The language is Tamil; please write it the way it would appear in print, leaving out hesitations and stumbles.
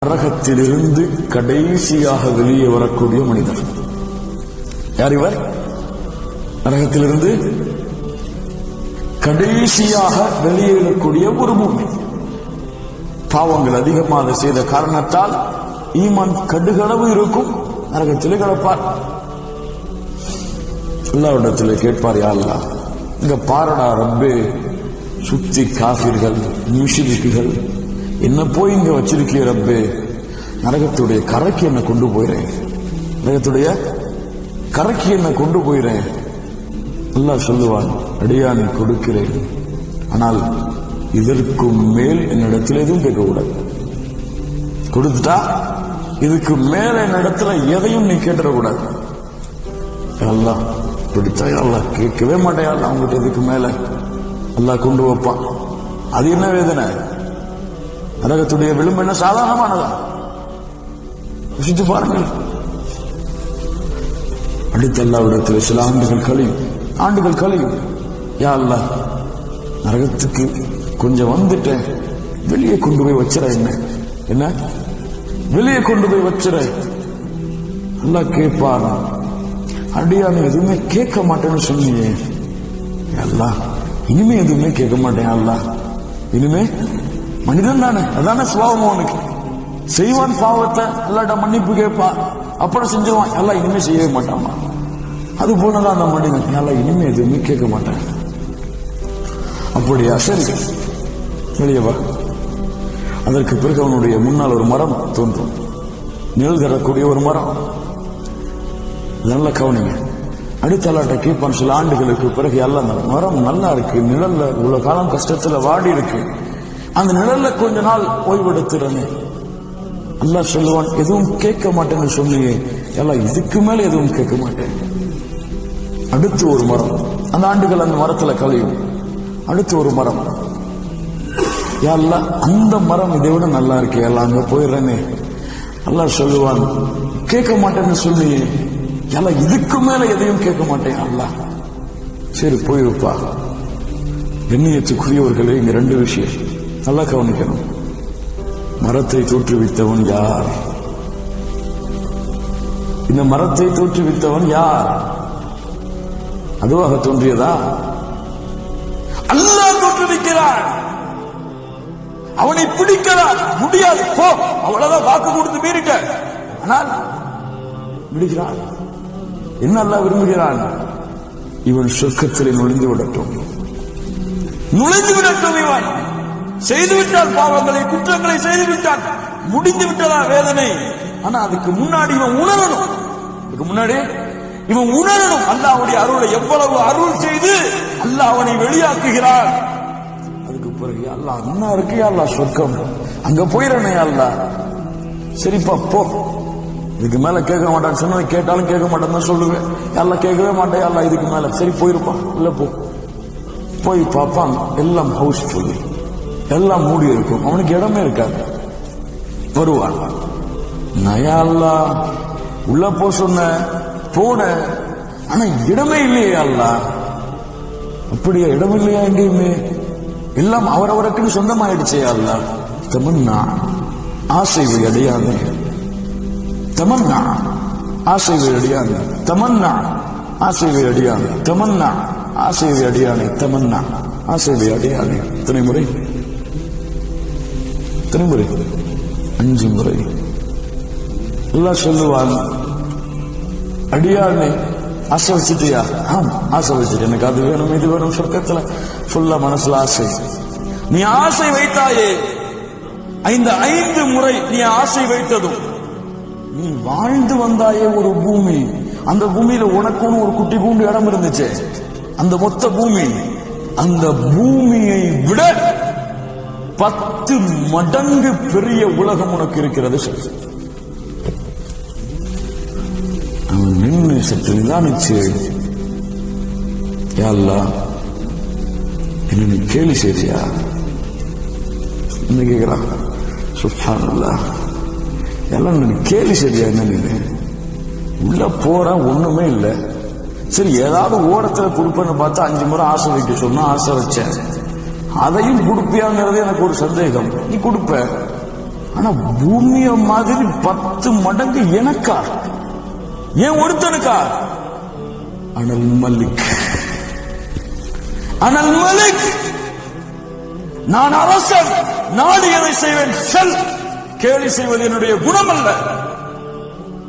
நரகத்திலிருந்து கடைசியாக வெளியே வரக்கூடிய மனிதர் யார் இவர்? நரகத்திலிருந்து கடைசியாக வெளியேறக்கூடிய ஒரு பூமி. பாவங்கள் அதிகமாக செய்த காரணத்தால் ஈமான் கடுகளவு இருக்கும், நரகத்திலே கிடப்பார். அல்லாஹ்விடத்திலே கேட்பார், யா அல்லாஹ், இங்க பாரடா ரப்பே, சுத்தி காஃபிர்கள் முஷ்ரிக்குகள், என்ன போய் இங்க வச்சிருக்கிய ரப்பே, நரகத்துடைய கரைக்கு என்ன கொண்டு போயிறேன், நரகத்துடைய கரைக்கு என்ன கொண்டு போயிறேன். அல்லாஹ் சொல்லுவான், அடியானை கொடுக்கிறேன், ஆனால் இதற்கு மேல் என்னிடத்தில் எதுவும் கேட்கக்கூடாது. கொடுத்துட்டா இதுக்கு மேல என்னிடத்துல எதையும் நீ கேட்டுறக்கூடாது. அல்லாஹ் பிடித்தா அல்லாஹ் கேட்கவே மாட்டேன், அவங்ககிட்ட இதுக்கு மேல அல்லாஹ் கொண்டு வைப்பான். அது என்ன வேதனை? நரகத்துடைய விளிம்பு என்ன சாதாரணமானதா? யோசித்து பாருங்கள். அடுத்த அல்லாஹ்விடத்தில் சில ஆண்டுகள் கழியும். யா அல்லாஹ், நரகத்துக்கு கொஞ்சம் வந்துட்டேன், வெளியே கொண்டு போய் வச்சிட, என்ன வெளியே கொண்டு போய் வச்சிட. அல்லாஹ் கேட்பார், அடியானு எதுவுமே கேட்க மாட்டேன்னு சொன்னீங்க, அல்லாஹ் இனிமே எதுவுமே கேட்க மாட்டேன். அல்லாஹ் இனிமே மனிதன் தானே, அதான சுபாவம் அவனுக்கு, செய்வான் பாவத்தை, அல்லாட்ட மன்னிப்பு கேட்பான், அப்புறம் செஞ்சுவான், எல்லாம் இனிமே செய்யவே மாட்டாமா. அது போலதான் அந்த மனிதன், எல்லாம் இனிமே எதுவுமே கேட்க மாட்டேன். அப்படியா, சரி வெளியே வா. அதற்கு பிறகு அவனுடைய முன்னால் ஒரு மரம் தோன்றும், நிழல் தரக்கூடிய ஒரு மரம். நல்ல கவனிங்க. அடுத்த அல்லாட்ட கேட்பான், சில ஆண்டுகளுக்கு பிறகு எல்லாம் அந்த மரம் நல்லா இருக்கு, நிழல்ல இவ்வளவு காலம் கஷ்டத்துல வாடி இருக்கு, அந்த நிழல்ல கொஞ்ச நாள் ஓய்வெடுத்துறனே. அல்லாஹ் சொல்லுவான், எதுவும் கேட்க மாட்டேன்னு சொன்னீங்க, எல்லாம் இதுக்கு மேல எதுவும் கேட்க மாட்டேன். அடுத்து ஒரு மரம், அந்த ஆண்டுகள் அந்த மரத்துல கழியும். அடுத்து ஒரு மரம், யா அல்லாஹ் அந்த மரம் இதை விட நல்லா இருக்கு, எல்லாம் அங்க போயிடுறேனே. அல்லாஹ் சொல்லுவான், கேட்க மாட்டேன்னு சொன்னீங்க, எல்லாம் இதுக்கு மேல எதையும் கேட்க மாட்டேன். அல்லாஹ் சரி போயிருப்பா. எண்ணியத்துக்குரியவர்களே, இங்க ரெண்டு விஷயம் நல்லா கவனிக்கணும். மரத்தை தோற்றுவித்தவன் யார்? இந்த மரத்தை தோற்றுவித்தவன் யார்? அதுவாக தோன்றியதா? அல்லாஹ் தோற்றுவிக்கிறான். அவனை பிடிக்கிறான், முடியாது போ, அவ்வளவுதான், வாக்கு கொடுத்து மீறிட்ட. ஆனால் விடுகிறான். என்ன அல்லாஹ் விரும்புகிறான்? இவன் சொர்க்கத்திலே நுழைந்து விடட்டும். இவன் செய்துவிட்டான், பாவங்களை குற்றங்களை செய்துவிட்டான், முடிந்து விட்டதா வேதனை. ஆனா அதுக்கு முன்னாடி இவன் உணரணும், அல்லாஹ்வுடைய அருளை எவ்வளவு அருள் செய்து அல்லாஹ் அவனை வெளியாக்குகிறான். அதுக்கு பிறகு அல்லாஹ் அண்ணா இருக்கு, அல்லாஹ் சொர்க்கம், அங்க போயிடனே. அல்லாஹ் சரிப்பா போ, இதுக்கு மேல கேட்க மாட்டான்னு சொன்ன, கேட்டாலும் கேட்க மாட்டேன்னு தான் சொல்லுவேன். எல்லாம் கேட்கவே மாட்டேன், எல்லாம் இதுக்கு மேல சரி போயிருப்பான். இல்ல போய் பார்ப்பான், எல்லாம் ஹவுஸ்ஃபுல், எல்லாம் மூடி இருக்கும், அவனுக்கு இடமே இருக்காது. வருவான், நயா அல்லாஹ் உள்ள போ சொன்ன, போன, ஆனா இடமே இல்லையே அல்லாஹ். அப்படியா, இடம் இல்லையா எங்கேயுமே? எல்லாம் அவரவருக்குன்னு சொந்தமாயிடுச்சே அல்லாஹ். தமன்னா ஆசைவை அடையாதே, தமன்னா ஆசைவை அடியானே, தமன்னா ஆசைவை அடியானே, தமன்னா ஆசைவை அடியானே, தமன்னா ஆசைவை அடியானே. எத்தனை முறை? 5 முறை. அல்லாஹ் சொல்லுவான், அடியானே ஆசை வச்சுட்டியா? ஆம், ஆசை வச்சுட்டு, எனக்கு அது வேணும் இது வேணும், சொர்க்கத்துல ஃபுல்லா மனசுல ஆசை. நீ ஆசை வைத்தாயே, 5 முறை நீ ஆசை வைத்ததும், நீ வாழ்ந்து வந்தாயே ஒரு பூமி, அந்த பூமியில உனக்குன்னு ஒரு குட்டி பூண்டு இடம் இருந்துச்சு, அந்த மொத்த பூமி, அந்த பூமியை விட 10 மடங்கு பெரிய உலகம் உனக்கு இருக்கிறது. அவன் நின்று சற்று நிதானிச்சு, யா அல்லாஹ் என்ன நீ கேலி செய்றியா என்ன கேட்கிறான். சுப்ஹானல்லாஹ், எல்லாம் நீ கேலி செய்றியா? என்ன நீ உள்ள போற ஒண்ணுமே இல்லை, சரி ஏதாவது ஓரத்துல கொடுப்பேன்னு பார்த்தா 5 முறை ஆசை வைக்க சொன்னா ஆசை வச்சேன், அதையும் கொடுப்பியாங்கிறது எனக்கு ஒரு சந்தேகம். நீ கொடுப்ப, ஆனா பூமிய மாதிரி 10 மடங்கு எனக்கா? ஏன் ஒருத்தனுக்கா? அனல் மலிக், அனல் மலிக். நான் அரசன், நாடு எதை செய்வேன் செல். கேலி செய்வது என்னுடைய குணம் அல்ல.